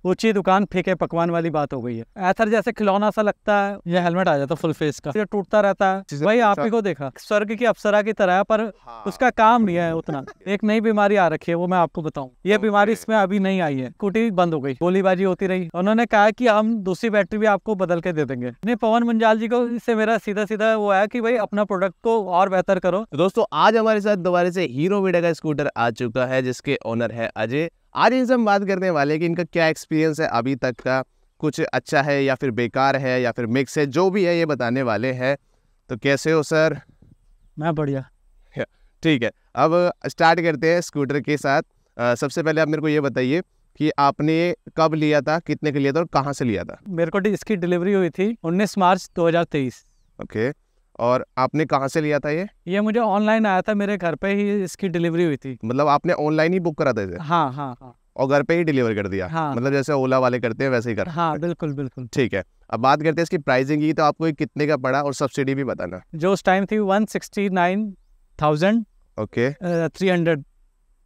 ऊंची दुकान फीके पकवान वाली बात हो गई है। एथर जैसे खिलौना सा लगता है, ये हेलमेट आ जाता फुल फेस का, ये टूटता रहता है। वही आप ही को देखा, स्वर्ग की अप्सरा की तरह है, पर उसका काम नहीं है उतना। एक नई बीमारी आ रखी है, वो मैं आपको बताऊं। ये बीमारी इसमें अभी नहीं आई है, स्कूटी बंद हो गई, गोलीबाजी होती रही। उन्होंने कहा कि हम दूसरी बैटरी भी आपको बदल के दे देंगे। नहीं, पवन मुंजाल जी को इससे मेरा सीधा सीधा वो है कि भाई अपना प्रोडक्ट को और बेहतर करो। दोस्तों आज हमारे साथ दोबारा से हीरो वीडा का स्कूटर आ चुका है, जिसके ओनर है अजय। आज इनसे हम बात करने वाले हैं कि इनका क्या एक्सपीरियंस है अभी तक का, कुछ अच्छा है या फिर बेकार है या फिर मिक्स है, जो भी है ये बताने वाले हैं। तो कैसे हो सर? मैं बढ़िया। ठीक है, अब स्टार्ट करते हैं स्कूटर के साथ। सबसे पहले आप मेरे को ये बताइए कि आपने कब लिया था, कितने का लिया था और कहाँ से लिया था? मेरे को इसकी डिलीवरी हुई थी 19 मार्च 2023। ओके, और आपने कहाँ से लिया था ये मुझे ऑनलाइन आया था, मेरे घर पे ही इसकी डिलीवरी हुई थी। मतलब आपने ऑनलाइन ही बुक करा था इसे? हाँ हाँ हाँ। और घर पे ही डिलीवर कर दिया? हाँ। मतलब जैसे ओला वाले करते हैं वैसे ही कर? हाँ बिल्कुल बिल्कुल। ठीक है, अब बात करते हैं इसकी प्राइसिंग की। तो आपको ये कितने का पड़ा और सब्सिडी भी बताना। जो उस टाइम थी 169,300। ओके, 300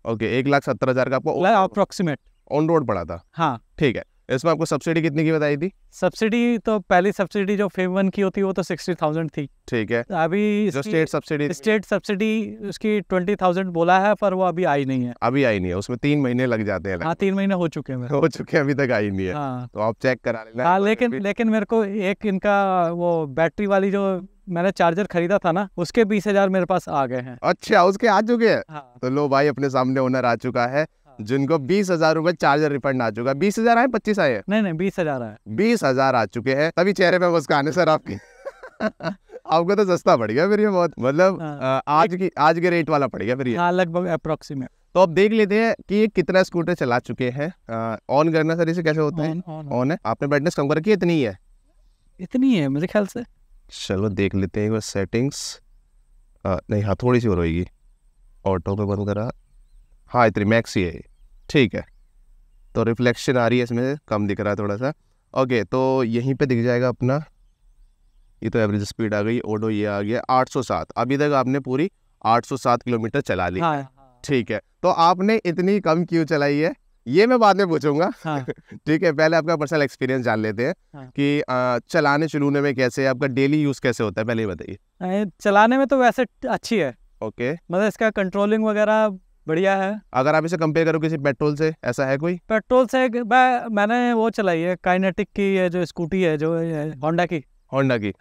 ओके, 1,70,000 का आपको अप्रोक्सीमेट ऑन रोड पड़ा था। हाँ ठीक है, इसमें आपको सब्सिडी कितने की बताई थी? सब्सिडी तो पहली सब्सिडी जो फेम 1 की होती है वो तो 60,000 थी। ठीक है, अभी जो स्टेट सब्सिडी? स्टेट सब्सिडी उसकी 20,000 बोला है, पर वो अभी आई नहीं है। अभी आई नहीं है, उसमें 3 महीने लग जाते हैं। हाँ 3 महीने हो चुके हैं हो चुके हैं, अभी तक आई नहीं है। हाँ। तो आप चेक करा लेना। हाँ लेकिन मेरे को एक इनका वो बैटरी वाली जो मैंने चार्जर खरीदा था ना, उसके 20,000 मेरे पास आ गए हैं। अच्छा, उसके आ चुके हैं? हाँ। तो लो भाई, अपने सामने ओनर आ चुका है जिनको 20,000 रुपए चार्जर रिफंड आ चुका है। 20,000 आए, 25 आए? नहीं 20,000 आया। 20,000 आ चुके हैं, तभी चेहरे पे मुस्कान है सर आपकी। आपको तो सस्ता पड़ गया फिर ये बहुत, मतलब आज के रेट वाला पड़ गया फिर ये। हाँ लगभग अप्रोक्सीमेट। तो अब देख लेते हैं कि ये कितना स्कूटर चला चुके हैं। ऑन करना सर इसे कैसे होता है? ऑन है। आपने ब्राइटनेस कम कर रखी है? इतनी ही है? इतनी है मेरे ख्याल से। चलो देख लेते हैं एक बार सेटिंग्स। नहीं, हाँ थोड़ी सी और होगी। ऑटो पे बंद करा, हाँ इतनी मैक्स ही है। ठीक है, तो रिफ्लेक्शन आ रही है इसमें, कम दिख रहा है थोड़ा सा। ओके, तो यहीं पे दिख जाएगा अपना। ये तो एवरेज स्पीड आ गई, ऑडो ये आ गया 807। अभी तक आपने पूरी 807 किलोमीटर चला ली। हाँ। ठीक है, तो आपने इतनी कम क्यों चलाई है ये मैं बाद में पूछूंगा। हाँ। ठीक है, पहले आपका पर्सनल एक्सपीरियंस जान लेते हैं। हाँ। कि चलाने चलूने में कैसे, आपका डेली यूज कैसे होता है, पहले ही बताइए। चलाने में तो वैसे अच्छी है। ओके, मतलब इसका कंट्रोलिंग वगैरह बढ़िया है। अगर आप इसे कंपेयर करो किसी पेट्रोल से, ऐसा है कोई? पेट्रोल से मैंने वो चलाई है काइनेटिक की, ये जो स्कूटी है जो होंडा की।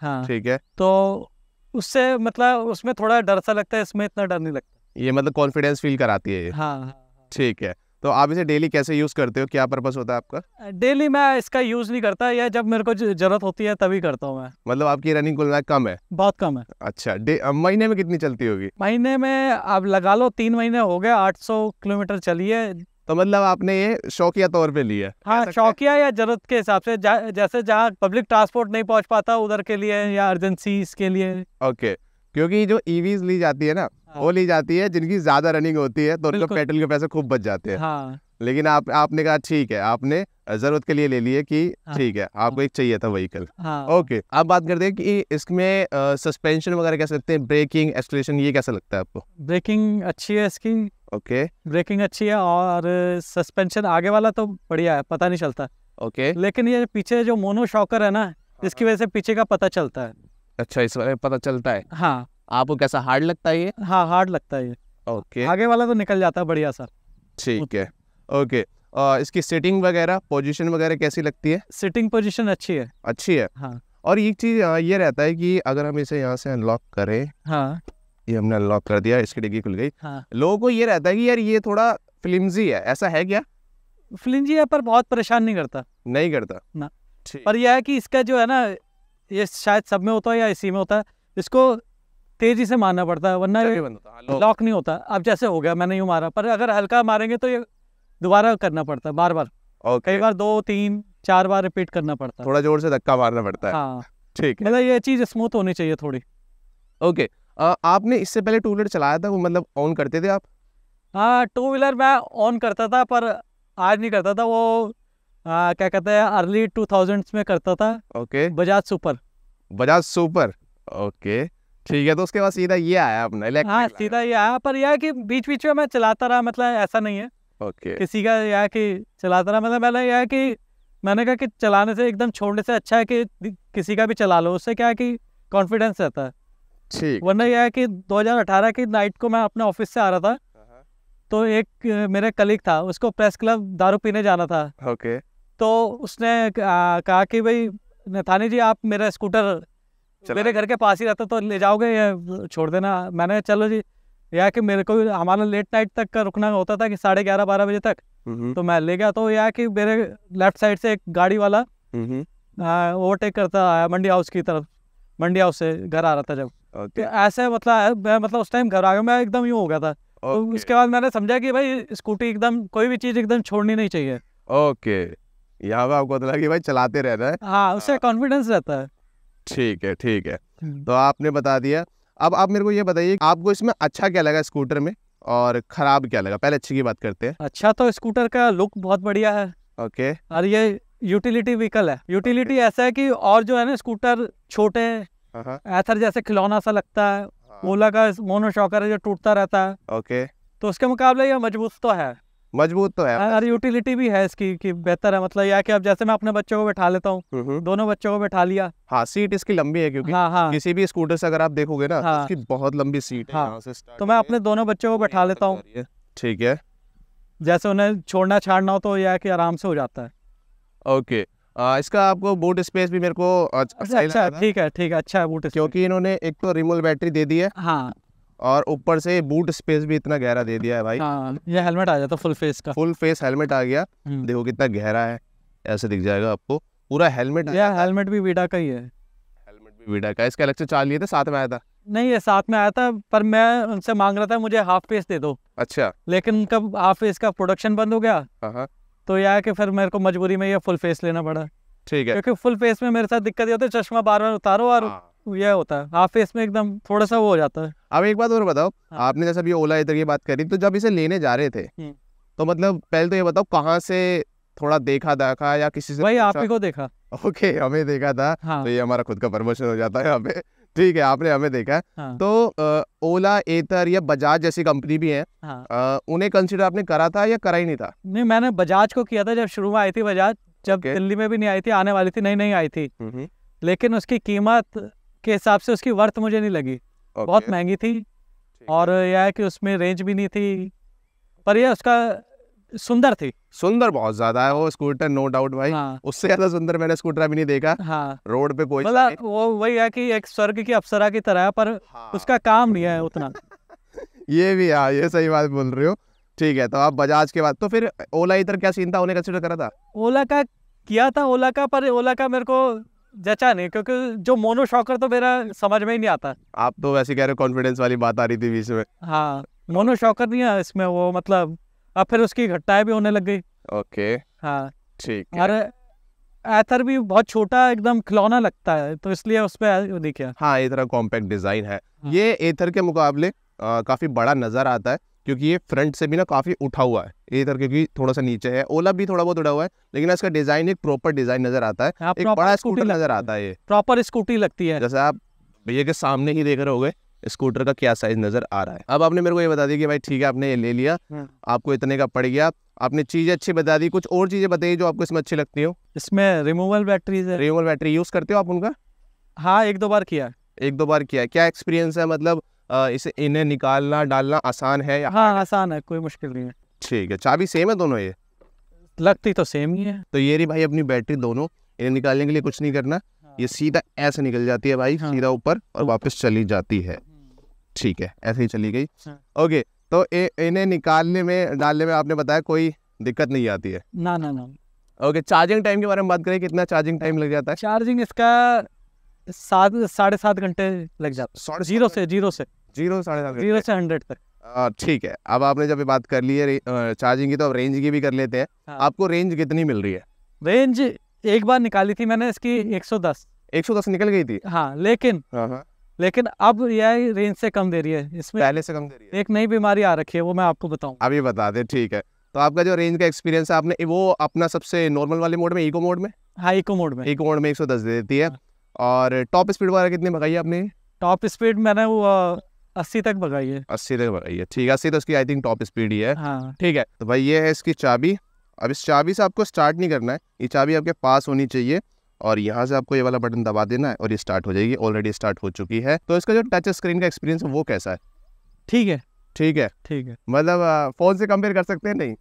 हाँ। ठीक है, तो उससे मतलब उसमें थोड़ा डर सा लगता है, इसमें इतना डर नहीं लगता। ये मतलब कॉन्फिडेंस फील कराती है ये। हाँ। ठीक है, तो आप इसे डेली कैसे यूज करते हो, क्या पर्पस होता है आपका? डेली मैं इसका यूज नहीं करता, या जब मेरे को जरूरत होती है तभी करता हूँ मैं। मतलब आपकी रनिंग कुल कम है? बहुत कम है। अच्छा, महीने में कितनी चलती होगी? महीने में अब लगा लो 3 महीने हो गए, 800 किलोमीटर चली है। तो मतलब आपने ये शौकिया तौर पे लिया? हाँ शौकिया या जरूरत के हिसाब से, जैसे जहाँ पब्लिक ट्रांसपोर्ट नहीं पहुँच पाता उधर के लिए, या इमरजेंसी के लिए। ओके, क्योंकि जो ईवीज ली जाती है ना, वो ली जाती है जिनकी ज्यादा रनिंग होती है, तो उनको पेट्रोल के पैसे खूब बच जाते हैं। हाँ। लेकिन आपने कहा ठीक है, आपने जरूरत के लिए ले लिए कि ठीक है आपको एक चाहिए था व्हीकल। हाँ। ओके, अब बात करते हैं कि इसमें सस्पेंशन वगैरह कैसे लगते हैं, ब्रेकिंग, एक्सेलरेशन, ये कैसा लगता है आपको? ब्रेकिंग अच्छी है इसकी। ओके, ब्रेकिंग अच्छी है, और सस्पेंशन आगे वाला तो बढ़िया है, पता नहीं चलता। ओके, लेकिन ये पीछे जो मोनो शॉकर है ना, इसकी वजह से पीछे का पता चलता है। अच्छा, इस वाले पता चलता है। हाँ। आपको कैसा हार्ड लगता है ये? हाँ हार्ड लगता है ये। ओके, आगे वाला तो निकल जाता है बढ़िया सर। ठीक है। ओके, इसकी सिटिंग वगैरह, पोजीशन वगैरह कैसी लगती है? सिटिंग पोजीशन अच्छी है। अच्छी है। हाँ। और एक चीज ये रहता है कि अगर हम इसे यहाँ से अनलॉक करें, हाँ। ये हमने अनलॉक कर दिया, इसकी डिग्गी खुल गई। हाँ। लोगों को ये रहता है कि यार ये थोड़ा फ्लिमजी है, ऐसा है क्या? फ्लिंजी है, पर बहुत परेशान नहीं करता। नहीं करता ना। ठीक। पर यह है कि इसका जो है ना, ये शायद सब में होता है या इसी में होता है, इसको तेजी से मारना पड़ता है, वरना लॉक नहीं होता। अब जैसे हो गया, मैंने यूं मारा, पर अगर हल्का मारेंगे तो ये दोबारा करना पड़ता है बार बार। कई बार 2, 3, 4 बार रिपीट करना पड़ता है, थोड़ा जोर से धक्का मारना पड़ता है। हाँ ठीक है, मतलब ये चीज स्मूथ होनी चाहिए थोड़ी। ओके, आपने इससे पहले टू व्हीलर चलाया था, वो मतलब ऑन करते थे आप? हाँ 2 व्हीलर मैं ऑन करता था, पर आज नहीं करता था। वो क्या कहते हैं, अर्ली 2000s में करता था। Okay, Bajaj super. Bajaj super, okay ठीक है। तो उसके बाद सीधा ये आया अपना हाँ इलेक्ट्रिक? सीधा ये आया, पर यह है कि बीच बीच में मैं चलाता रहा, मतलब ऐसा नहीं है। ओके किसी का यह है कि चलाता रहा, मतलब मैंने कहा कि चलाने से एकदम छोड़ने से अच्छा है कि किसी का भी चला लो, उससे क्या है कि कॉन्फिडेंस रहता है। ठीक। वरना यह है कि 2018 की नाइट को मैं अपने ऑफिस से आ रहा था, तो एक मेरे कलीग था, उसको प्रेस क्लब दारू पीने जाना था। ओके तो उसने कहा कि भाई नथानी जी आप मेरा स्कूटर मेरे घर के पास ही रहता तो ले जाओगे या छोड़ देना। मैंने चलो जी, यह कि मेरे को हमारा लेट नाइट तक का रुकना होता था कि 11:30-12 बजे तक, तो मैं ले गया। तो यह कि मेरे लेफ्ट साइड से एक गाड़ी वाला ओवरटेक करता आया मंडी हाउस की तरफ, मंडी हाउस से घर आ रहा था जब। तो ऐसे मतलब उस टाइम घर आ गया, मैं एकदम यूँ हो गया था। तो उसके बाद मैंने समझा कि भाई स्कूटी एकदम कोई भी चीज़ एकदम छोड़नी नहीं चाहिए। ओके, यहाँ पे आपको लगा कि भाई चलाते रहना है। हाँ, उससे कॉन्फिडेंस रहता है। ठीक है ठीक है, तो आपने बता दिया। अब आप मेरे को ये बताइए आपको इसमें अच्छा क्या लगा स्कूटर में और खराब क्या लगा। पहले अच्छी की बात करते हैं। अच्छा तो स्कूटर का लुक बहुत बढ़िया है। ओके। और ये यूटिलिटी व्हीकल है। यूटिलिटी ऐसा है कि और जो है ना स्कूटर छोटे हैं, एथर जैसे खिलौना सा लगता है। ओला का मोनोशॉकर है जो टूटता रहता है। ओके। तो उसके मुकाबले ये मजबूत तो है। मजबूत तो है और यूटिलिटी भी है इसकी कि बेहतर है। मतलब यह कि अब जैसे मैं अपने बच्चों को बैठा लेता हूँ, दोनों बच्चों को बैठा लिया। हाँ, सीट इसकी लंबी है क्योंकि किसी भी स्कूटर से अगर आप देखोगे ना तो उसकी बहुत लंबी सीट है। यहाँ से तो मैं अपने दोनों बच्चों को बैठा लेता हूँ। ठीक है। जैसे उन्हें छोड़ना छाड़ना हो तो यह कि आराम से हो जाता है। ओके। इसका आपको बूट स्पेस भी मेरे को अच्छा ठीक है अच्छा है बूट स्पेस, क्योंकि इन्होंने एक तो रिमूवेबल बैटरी दे दी है। हाँ, और ऊपर से बूट स्पेस भी इतना गहरा दे दिया है भाई। हाँ, ये हेलमेट आ जाता फुल फेस का। फुल फेस हेलमेट आ गया। देखो कितना गहरा है, ऐसे दिख जाएगा आपको पूरा हेलमेट। यह हेलमेट भी वीडा का ही है। हेलमेट भी वीडा का। इसके अलग से चार्ज लिए थे, साथ में आया था? नहीं, ये साथ में आया था, पर मैं उनसे मांग रहा था मुझे हाफ फेस दे दो। अच्छा। लेकिन उनका हाफ फेस का प्रोडक्शन बंद हो गया। तो यह है कि फिर मेरे को मजबूरी में ये फुल फेस लेना पड़ा। ठीक है। क्योंकि फुल फेस में मेरे साथ दिक्कत ये होती है, चश्मा बार बार उतारो और यह होता है। हाफ फेस में एकदम थोड़ा सा वो हो जाता है। अब एक बात और बताओ, आपने जैसे अभी ओला इधर की बात करी, तो जब इसे लेने जा रहे थे तो मतलब पहले तो ये बताओ कहाँ से थोड़ा देखा या किसी से? भाई आप ही को देखा। ओके, हमें देखा था। तो ये हमारा खुद का प्रमोशन हो जाता है यहाँ पे। ठीक है, आपने हमें देखा। तो ओला, एथर या बजाज जैसी कंपनी भी है, उन्हें कंसिडर आपने करा था या करा ही नहीं था? नहीं, मैंने बजाज को किया था जब शुरू में आई थी बजाज। जब दिल्ली में भी नहीं आई थी, आने वाली थी, नई आई थी। लेकिन उसकी कीमत के हिसाब से उसकी वर्थ मुझे नहीं लगी। बहुत महंगी थी और यह है कि उसमें रेंज भी नहीं थी, पर यह उसका सुंदर थी। सुंदर बहुत ज्यादा है वो स्कूटर, नो डाउट भाई। उससे ज्यादा सुंदर मैंने स्कूटर अभी नहीं देखा। रोड पे कोई मतलब वो वही है कि एक स्वर्ग की अप्सरा की तरह है, पर उसका काम नहीं है उतना। ये भी ये सही बात बोल रहे हो। ठीक है, तो आप बजाज के बाद तो फिर ओला इधर क्या सीन था, उन्हें कंसिडर करा था? ओला का किया था, ओला का, पर ओला का मेरे को जचा नहीं, क्योंकि जो मोनो शॉकर तो मेरा समझ में ही नहीं आता। आप तो वैसे कह रहे हो, कॉन्फिडेंस वाली बात आ रही थी बीच में। हाँ, मोनो शॉकर नहीं है इसमें वो, मतलब अब फिर उसकी घटनाएं भी होने लग गई। ओके। हाँ ठीक है। और एथर भी बहुत छोटा एकदम खिलौना लगता है, तो इसलिए उस पर देखिए। हाँ, ये तरह कॉम्पैक्ट डिजाइन है। ये एथर के मुकाबले काफी बड़ा नजर आता है, क्योंकि ये फ्रंट से भी ना काफी उठा हुआ है। एथर क्योंकि थोड़ा सा नीचे है, ओला भी थोड़ा बहुत उठा हुआ है, लेकिन इसका डिजाइन एक प्रॉपर डिजाइन नजर आता है। एक बड़ा स्कूटर नजर आता है, ये प्रॉपर स्कूटी लगती है। जैसे आप भैया के सामने ही देख रहे होगे स्कूटर का क्या साइज नजर आ रहा है। अब आपने मेरे को ये बता दी कि भाई ठीक है, आपने ये ले लिया, आपको इतने का पड़ गया, आपने चीजें अच्छी बता दी। कुछ और चीजें बताइए जो आपको इसमें अच्छी लगती हो। इसमें रिमूवल बैटरीज है। रिमूवल बैटरी यूज करते हो आप उनका? हाँ, 1-2 बार किया। 1-2 बार किया। क्या एक्सपीरियंस है, मतलब इसे इन्हें निकालना डालना आसान है या? हाँ, आसान है, कोई मुश्किल नहीं है। ठीक है। चाबी सेम है दोनों? ये लगती तो सेम ही है। तो ये रही भाई अपनी बैटरी दोनों। इन्हें निकालने के लिए कुछ नहीं करना, ये सीधा ऐसे निकल जाती है भाई, सीधा ऊपर और वापस चली जाती है। ठीक है, ऐसे ही चली गई। ओके, तो इन्हें निकालने में डालने में आपने बताया कोई दिक्कत नहीं आती है? ना। ओके, चार्जिंग टाइम के बारे में बात करें, कितना चार्जिंग टाइम लग जाता है? चार्जिंग इसका 7-7.5 घंटे लग जाता है। जीरो से 100 तक। ठीक है, अब आपने जब बात कर ली है चार्जिंग की, तो अब रेंज की भी कर लेते हैं। आपको रेंज कितनी मिल रही है? रेंज एक बार निकाली थी मैंने इसकी 110 निकल गई थी। हाँ, लेकिन अब यह रेंज से कम दे रही है। इसमें पहले से कम दे रही है। एक नई बीमारी आ रखी है, वो मैं आपको बताऊं। अभी बता दे। ठीक है, तो आपका जो रेंज का एक्सपीरियंस है, आपने वो अपना सबसे नॉर्मल वाले मोड में, इको मोड में? हाँ, इको मोड में 110 दे देती है। और टॉप स्पीड वगैरह कितनी भगाई आपने? टॉप स्पीड मैंने वो 80 तक भगाई है। 80 तक भगाई है, ठीक है। 80 तो इसकी आई थिंक टॉप स्पीड ही है। हाँ ठीक है, तो भाई ये है इसकी चाबी। अब इस चाबी से आपको स्टार्ट नहीं करना है, ये चाबी आपके पास होनी चाहिए और यहाँ से आपको ये वाला बटन दबा देना है और ये स्टार्ट हो जाएगी। ऑलरेडी स्टार्ट हो चुकी है। तो इसका जो टच स्क्रीन का एक्सपीरियंस है वो कैसा है? ठीक है। ठीक है, ठीक है, मतलब फ़ोन से कंपेयर कर सकते हैं? नहीं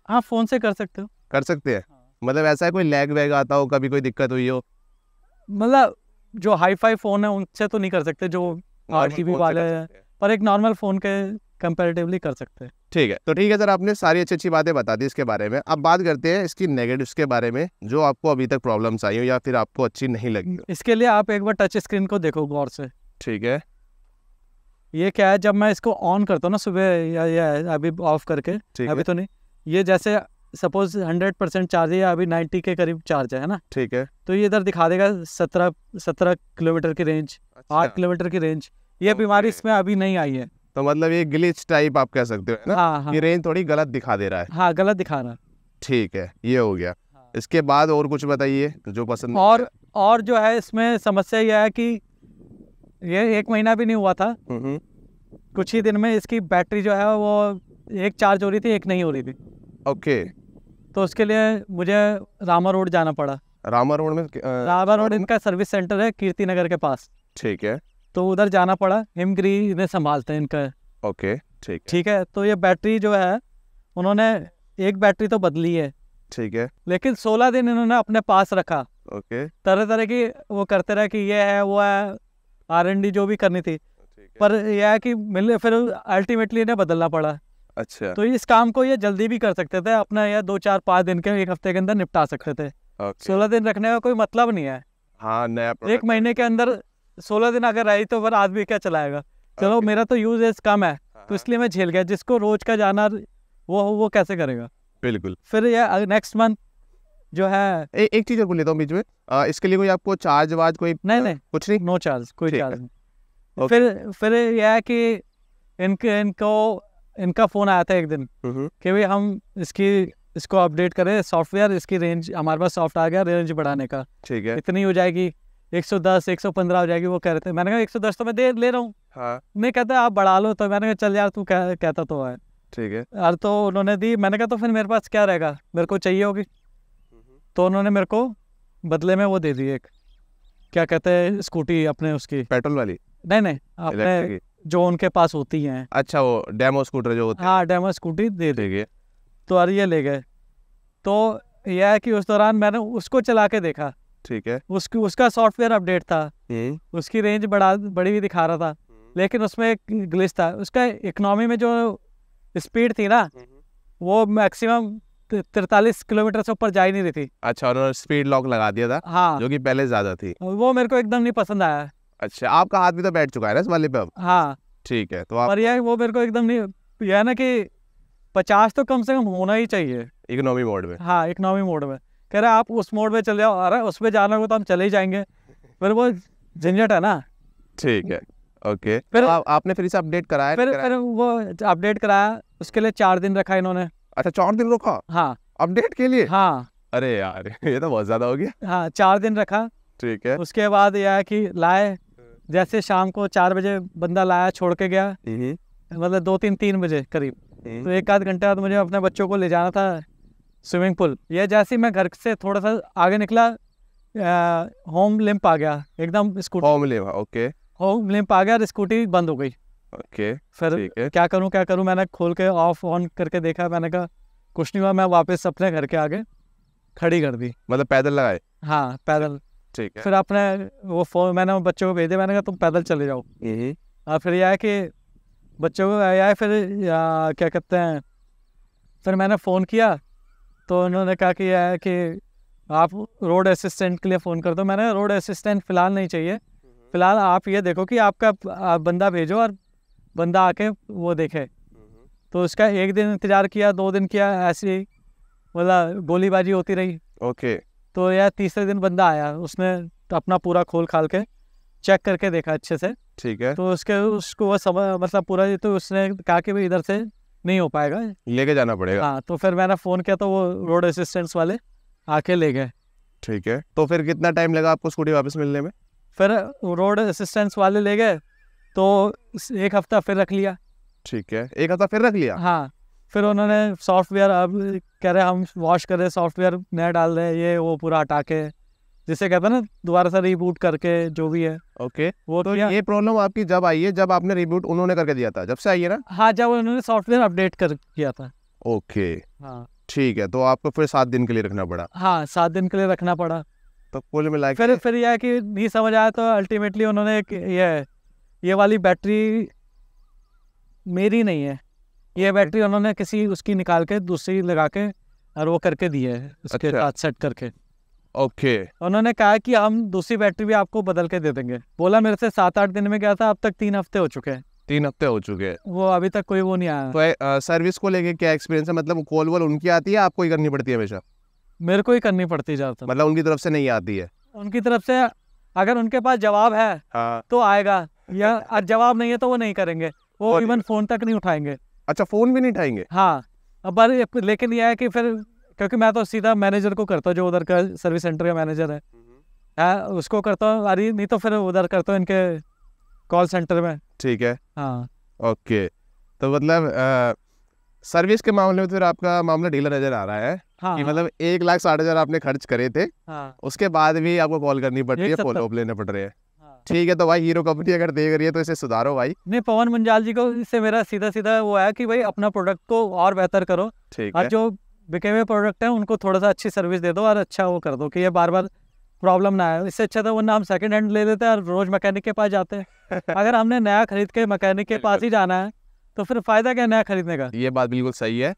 हाँ फ़ोन से कर सकते हो। कर सकते हैं, मतलब ऐसा है कोई लैग वैग आता हो, कभी कोई दिक्कत हुई हो? मतलब जो हाई फाई फ़ोन है उनसे तो नहीं कर सकते जो Normal RGB phone से वाले कर हैं, सकते हैं। पर एक नॉर्मल फ़ोन के कंपैरेटिवली कर सकते हैं। ठीक है, तो ठीक है सर, आपने सारी अच्छी अच्छी बातें बता दी इसके बारे में। अब बात करते हैं इसकी नेगेटिव्स के बारे में, जो आपको अभी तक प्रॉब्लम्स आई हो या फिर आपको अच्छी नहीं लगी हो। इसके लिए आप एक बार टच स्क्रीन को देखो गौर से। ठीक है, ये क्या है, जब मैं इसको ऑन करता हूँ ना सुबह या अभी ऑफ करके, ठीक अभी है, तो नहीं, ये जैसे सपोज 100% चार्ज है या अभी 90 के करीब चार्ज है ना, ठीक है। तो ये इधर दिखा देगा 17 किलोमीटर की रेंज, 8 किलोमीटर की रेंज। ये बीमारी ओके। इसमें अभी नहीं आई है। तो मतलब ये ग्लिच टाइप आप कह सकते हो, है ना? हाँ हाँ ये रेंज थोड़ी गलत दिखा दे रहा है। हाँ, गलत दिखा रहा है। ठीक है, ये हो गया। इसके बाद और कुछ बताइए जो पसंद और जो है इसमें समस्या यह है कि ये 1 महीना भी नहीं हुआ था, कुछ ही दिन में इसकी बैटरी जो है वो एक चार्ज हो रही थी, एक नहीं हो रही थी। ओके। तो उसके लिए मुझे रामा रोड जाना पड़ा। रामा रोड में रामा रोड इनका सर्विस सेंटर है कीर्ति नगर के पास, ठीक है, तो उधर जाना पड़ा। हिमगिरी इन्हें संभालते हैं इनका। ओके, ठीक है, ठीक है, तो ये बैटरी जो है उन्होंने एक बैटरी तो बदली है, ठीक है, लेकिन 16 दिन इन्होंने अपने पास रखा। ओके, तरह तरह की वो करते रहे कि ये है वो है, R&D जो भी करनी थी, ठीक है। पर यह है कि मिले फिर अल्टीमेटली इन्हें बदलना पड़ा। अच्छा, तो इस काम को ये जल्दी भी कर सकते थे, अपना या 2 4 5 दिन के, 1 हफ्ते के अंदर निपटा सकते थे। ओके। 16 दिन रखने का कोई मतलब नहीं है। हाँ, नया 1 महीने के अंदर 16 दिन अगर रही तो फिर आदमी क्या चलाएगा। चलो ओके। मेरा तो यूजेज कम है, तो इसलिए मैं झेल गया। जिसको रोज का जाना वो कैसे करेगा। बिल्कुल। फिर ये नेक्स्ट मंथ जो है, एक चीज और बोल लेता हूँ बीच में, इसके लिए कोई आपको चार्ज वार्ज कोई नहीं कुछ नहीं? नो चार्ज, कोई ठीक है। चार्ज नहीं। फिर यह है कि इनका फ़ोन आया था एक दिन कि भाई हम इसको अपडेट करें सॉफ्टवेयर, इसकी रेंज हमारे पास सॉफ्ट आ गया, रेंज बढ़ाने का। ठीक है, इतनी हो जाएगी, 110 115 हो जाएगी, वो कह रहे थे। मैंने कहा 110 तो मैं ले रहा हूँ। हाँ, नहीं, कहता आप बढ़ा लो। तो मैंने कहा चल यार, तू कहता तो है ठीक है, यार। तो उन्होंने दी। मैंने कहा तो फिर मेरे पास क्या रहेगा, मेरे को चाहिए होगी। तो उन्होंने मेरे को बदले में वो दे दी, एक क्या कहते हैं स्कूटी अपने उसकी, पेट्रोल वाली, नहीं अपने इलेक्ट्रिक? जो उनके पास होती हैं। अच्छा, वो डेमो स्कूटर जो होते हैं। हाँ, डेमो स्कूटी दे दी। ठीक है, तो अरे ये ले गए। तो यह है कि उस दौरान मैंने उसको चला के देखा, ठीक है, उसका सॉफ्टवेयर अपडेट था, उसकी रेंज बड़ी हुई दिखा रहा था, लेकिन उसमें एक ग्लिच था। उसका इकोनॉमी में जो स्पीड थी ना, वो मैक्सिमम 43 किलोमीटर से ऊपर जा ही नहीं रही थी। अच्छा, उन्होंने स्पीड लॉक लगा दिया था, हाँ, जो कि पहले ज्यादा थी। वो मेरे को एकदम नहीं पसंद आया। अच्छा, आपका हाथ भी तो बैठ चुका है ना इस वाले पे अब? हाँ, ठीक है, तो आप पर यह वो मेरे को एकदम नहीं, यह है ना कि 50 तो कम से कम होना ही चाहिए। इकोनॉमी मोड में? हाँ, इकोनॉमी मोड में। कह रहे आप उस मोड में चले जाओ। अरे उस पर जाना होगा तो हम चले ही जाएंगे, फिर वो झंझट है ना। ठीक है, ओके। फिर आपने फिर इसे अपडेट कराया? फिर वो अपडेट कराया, उसके लिए 4 दिन रखा इन्होंने। अच्छा, 4 दिन रुका हाँ अपडेट के लिए? हाँ अरे यार, ये तो बहुत ज्यादा हो गया। हाँ, 4 दिन रखा। ठीक है, उसके बाद यह है कि लाए, जैसे शाम को 4 बजे बंदा लाया, छोड़ के गया, मतलब 2-3 बजे करीब। तो 1 आध घंटे बाद मुझे अपने बच्चों को ले जाना था स्विमिंग पूल। ये जैसे ही मैं घर से थोड़ा सा आगे निकला, होम लिंप आ गया एकदम। स्कूटी होम लिंप आ गया और स्कूटी बंद हो गई। ओके, फिर ठीक है, क्या करूं, मैंने खोल के ऑफ ऑन करके देखा। मैंने कहा कुछ नहीं हुआ। मैं वापस अपने घर के आगे खड़ी कर दी। मतलब पैदल लगाए? हाँ, पैदल। ठीक है, फिर अपने वो फ़ोन मैंने बच्चों को भेज दिया। मैंने कहा तुम पैदल चले जाओ। और फिर यह है कि बच्चों को यह है, फिर क्या कहते हैं, फिर मैंने फ़ोन किया तो उन्होंने कहा कि यह है कि आप रोड असिस्टेंट के लिए फ़ोन कर दो। मैंने रोड असिस्टेंट फ़िलहाल नहीं चाहिए, फ़िलहाल आप ये देखो कि आपका आप बंदा भेजो और बंदा आके वो देखे। तो उसका 1 दिन इंतज़ार किया, 2 दिन किया, ऐसे ही मतलब गोलीबाजी होती रही। ओके, तो यार तीसरे दिन बंदा आया, उसने अपना पूरा खोल खाल के चेक करके देखा अच्छे से। ठीक है, तो उसको वो मतलब पूरा, तो उसने कहा कि भाई इधर से नहीं हो पाएगा, लेके जाना पड़ेगा। हाँ। तो फिर मैंने फ़ोन किया तो वो रोड असिस्टेंट्स वाले आके ले गए। ठीक है, तो फिर कितना टाइम लगा आपको स्कूटी वापस मिलने में? फिर रोड असिस्टेंट्स वाले ले गए तो एक हफ्ता फिर रख लिया। ठीक है, एक हफ्ता फिर रख लिया। हाँ, फिर उन्होंने सॉफ्टवेयर, अब कह रहे हम वॉश कर रहे, सॉफ्टवेयर नया डाल रहे, ये वो पूरा हटा के, जिसे कहते हैं ना दोबारा से रीबूट करके जो भी है। ओके, वो तो ये प्रॉब्लम आपकी जब आई है, जब आपने रिबूट उन्होंने करके दिया था, जब से आई है ना? हाँ, जब उन्होंने सॉफ्टवेयर अपडेट कर किया था। ओके, हाँ ठीक है, तो आपको फिर 7 दिन के लिए रखना पड़ा। हाँ, 7 दिन के लिए रखना पड़ा। तो कुल मिला के फिर यह है कि नहीं समझ आया, तो अल्टीमेटली उन्होंने एक ये वाली बैटरी मेरी नहीं है, ये बैटरी उन्होंने किसी उसकी निकाल के दूसरी लगा के और वो करके दी है, उसके अच्छा। साथ सेट करके। ओके, उन्होंने कहा कि हम दूसरी बैटरी भी आपको बदल के दे देंगे। बोला मेरे से 7-8 दिन में गया था, अब तक 3 हफ्ते हो चुके हैं, 3 हफ्ते हो चुके हैं। वो अभी तक कोई वो नहीं आया। तो सर्विस को लेके क्या एक्सपीरियंस है? मतलब कॉल वॉल उनकी आती है, आपको ही करनी पड़ती है हमेशा? मेरे को ही करनी पड़ती ज़्यादातर। मतलब उनकी तरफ से नहीं आती है? उनकी तरफ से अगर उनके पास जवाब है हाँ। तो आएगा, या और जवाब नहीं है तो वो नहीं करेंगे, वो और- इवन फोन तक नहीं उठाएंगे। अच्छा, फोन भी नहीं उठाएंगे? हाँ, अब लेकिन यह है कि फिर क्योंकि मैं तो सीधा मैनेजर को करता हूँ, जो उधर का सर्विस सेंटर का मैनेजर है, उसको करता हूँ, अरे नहीं तो फिर उधर करता हूँ इनके कॉल सेंटर में। ठीक है, हाँ ओके। तो मतलब सर्विस के मामले में तो फिर आपका मामला ढीला नजर आ रहा है हाँ कि मतलब 1,60,000 आपने खर्च करे थे, हाँ उसके बाद भी आपको कॉल करनी पड़ रही है, 170 फॉलो अप लेने पड़ रहे हैं। हाँ। ठीक है, तो भाई हीरो कंपनी अगर देख रही है तो इसे सुधारो भाई। नहीं, पवन मुंजाल जी को इससे मेरा सीधा सीधा वो है कि भाई अपना प्रोडक्ट को और बेहतर करो, ठीक और है, जो बिके हुए प्रोडक्ट है उनको थोड़ा सा अच्छी सर्विस दे दो और अच्छा वो कर दो कि ये बार बार प्रॉब्लम ना आए। इससे अच्छा था वरना हम सेकंड हैंड ले लेते हैं और रोज मैकेनिक के पास जाते हैं। अगर हमने नया खरीद के मैकेनिक के पास ही जाना है तो फिर फायदा क्या नया खरीदने का। ये बात बिल्कुल सही है।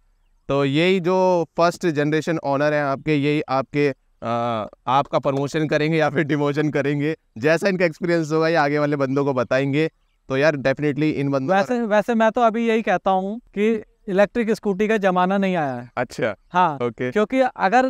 तो यही जो फर्स्ट जनरेशन ऑनर है आपके, यही आपके आपका प्रमोशन करेंगे या फिर डिमोशन करेंगे, जैसा इनका एक्सपीरियंस होगा ये आगे वाले बंदों को बताएंगे। तो यार डेफिनेटली इन बंदों वैसे मैं तो अभी यही कहता हूँ कि इलेक्ट्रिक स्कूटी का जमाना नहीं आया है। अच्छा, हाँ, ओके, क्योंकि अगर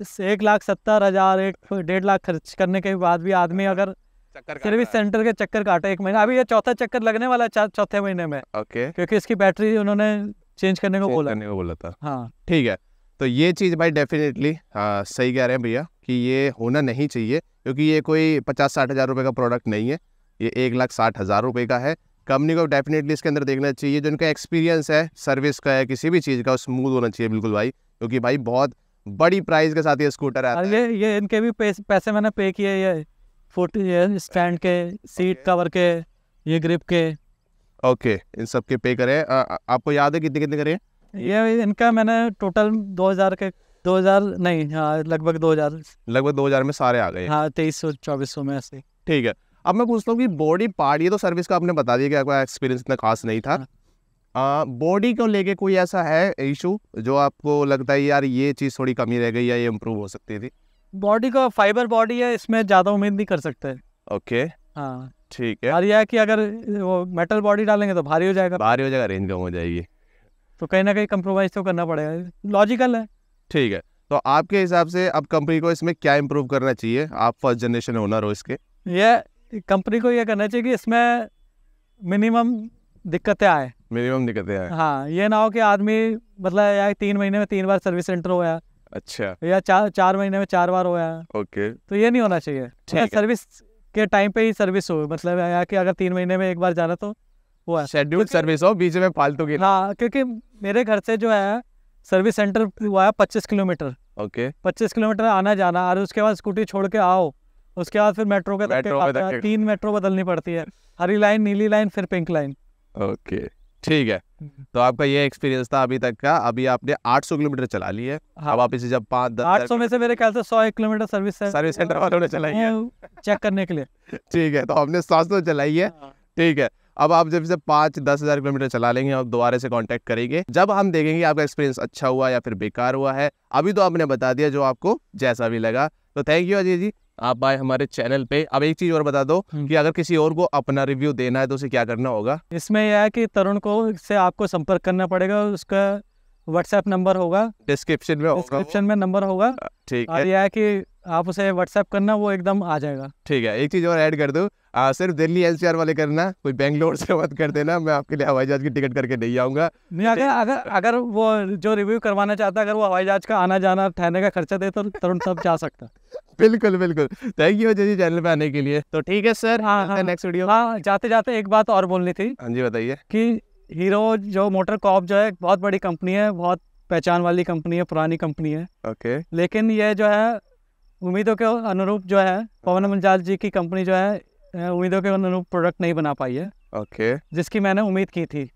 1,70,000 1.5 लाख खर्च करने के बाद भी आदमी अगर सर्विस सेंटर के चक्कर काटे 1 महीना, अभी ये चौथा चक्कर लगने वाला है चौथे महीने में, ओके, क्योंकि इसकी बैटरी उन्होंने चेंज करने को बोला था। हाँ ठीक है, तो ये चीज़ भाई डेफिनेटली सही कह रहे हैं भैया कि ये होना नहीं चाहिए, क्योंकि ये कोई 50-60 हज़ार रुपये का प्रोडक्ट नहीं है, ये 1,60,000 रुपये का है। कंपनी को डेफिनेटली इसके अंदर देखना चाहिए, जो इनका एक्सपीरियंस है सर्विस का है किसी भी चीज़ का, स्मूथ होना चाहिए बिल्कुल भाई, क्योंकि भाई बहुत बड़ी प्राइस के साथ ये स्कूटर आता है। ये इनके भी पैसे मैंने पे किए, ये फुट ये स्टैंड के, सीट कवर के, ये ग्रिप के। ओके, इन सब के पे करें। आपको याद है कितने कितने करें? ये इनका मैंने टोटल 2000 नहीं, हाँ लगभग 2000 में सारे आ गए। हाँ 2300-2400 में ऐसे। ठीक है, अब मैं पूछता हूँ कि बॉडी पार्ट, ये तो सर्विस का आपने बता दिया कि आपका एक्सपीरियंस इतना खास नहीं था, बॉडी को लेके कोई ऐसा है इशू जो आपको लगता है यार ये चीज़ थोड़ी कमी रह गई या ये इम्प्रूव हो सकती थी? बॉडी का फाइबर बॉडी है, इसमें ज़्यादा उम्मीद नहीं कर सकते। ओके, हाँ, ठीक है, और यह है कि अगर वो मेटल बॉडी डालेंगे तो भारी हो जाएगा, भारी हो जाएगा, रेंज कम हो जाएगी। तो कहीं ना कहीं कंप्रोमाइज़ तो करना पड़ेगा, लॉजिकल है। ठीक है, तो आपके हिसाब से अब कंपनी को इसमें क्या इम्प्रूव करना चाहिए? आप फर्स्ट जनरेशन ओनर हो इसके। ये कंपनी को ये करना चाहिए कि इसमें मिनिमम दिक्कतें आए। मिनिमम दिक्कतें हैं। हाँ, ये ना हो कि आदमी मतलब यार 3 महीने में 3 बार सर्विस सेंटर होया, अच्छा, या 4 महीने में 4 बार होया, ओके, तो ये नहीं होना चाहिए। ठीक है। सर्विस के टाइम पे ही सर्विस हो, मतलब या कि अगर 3 महीने में 1 बार जाना तो वो है। शेड्यूल सर्विस हो, बीच में फालतू की। हाँ, क्योंकि मेरे घर से जो है सर्विस सेंटर हुआ है 25 किलोमीटर, ओके, 25 किलोमीटर आना जाना, और उसके बाद स्कूटी छोड़ के आओ, उसके बाद फिर मेट्रो के मेट्रो पे धक्के। 3 मेट्रो बदलनी पड़ती है, हरी लाइन, नीली लाइन, फिर पिंक लाइन। ओके, ठीक है, तो आपका ये एक्सपीरियंस था अभी तक का। अभी आपने 800 किलोमीटर चला ली है। हाँ। अब आप इसे जब 5-10 800 में से मेरे ख्याल से 100 किलोमीटर सर्विस है, सर्विस सेंटर वालों ने चलाई है। चेक करने के लिए। ठीक है, तो आपने 700 चलाई है। ठीक है, अब आप जब से 5-10 हज़ार किलोमीटर चला लेंगे, आप दोबारा से कांटेक्ट करेंगे जब हम देखेंगे आपका एक्सपीरियंस अच्छा हुआ या फिर बेकार हुआ है। अभी तो आपने बता दिया जो आपको जैसा भी लगा। तो थैंक यू अजय जी, आप आए हमारे चैनल पे। अब एक चीज़ और बता दो कि अगर किसी और को अपना रिव्यू देना है तो उसे क्या करना होगा? इसमें यह है कि तरुण को से आपको संपर्क करना पड़ेगा, उसका व्हाट्सएप नंबर होगा, डिस्क्रिप्शन में होगा। डिस्क्रिप्शन में नंबर होगा, ठीक और है, यह है कि आप उसे व्हाट्सएप करना, वो एकदम आ जाएगा। ठीक है। एक चीज़ और ऐड कर दूँ, सिर्फ दिल्ली एनसीआर वाले करना, कोई बेंगलोर से मत कर देना। मैं आपके लिए हवाई जहाज की टिकट करके नहीं आऊँगा। नहीं, अगर वो जो रिव्यू करवाना चाहता है, अगर वो हवाई जहाज का आना जाना ठहरने का खर्चा दे तो तरुण सब जा सकता है। बिल्कुल बिल्कुल, थैंक यू जी चैनल पे आने के लिए। तो ठीक है सर, हाँ नेक्स्ट वीडियो। हाँ, जाते जाते एक बात और बोलनी थी हाँ जी बताइए। कि हीरो जो मोटर कॉर्प जो है एक बहुत बड़ी कंपनी है, बहुत पहचान वाली कंपनी है, पुरानी कंपनी है, ओके लेकिन ये जो है उम्मीदों के अनुरूप जो है पवन मुंजाल जी की कंपनी जो है उम्मीदों के अनुरूप प्रोडक्ट नहीं बना पाई है, ओके जिसकी मैंने उम्मीद की थी।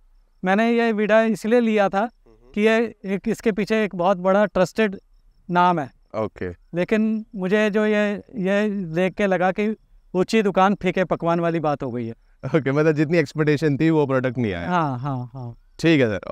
मैंने ये वीडियो इसलिए लिया था कि ये एक इसके पीछे एक बहुत बड़ा ट्रस्टेड नाम है, ओके लेकिन मुझे जो ये देख के लगा कि ऊंची दुकान फीके पकवान वाली बात हो गई है। ओके, मतलब जितनी एक्सपेक्टेशन थी वो प्रोडक्ट नहीं आया। हाँ हाँ हाँ। ठीक है सर।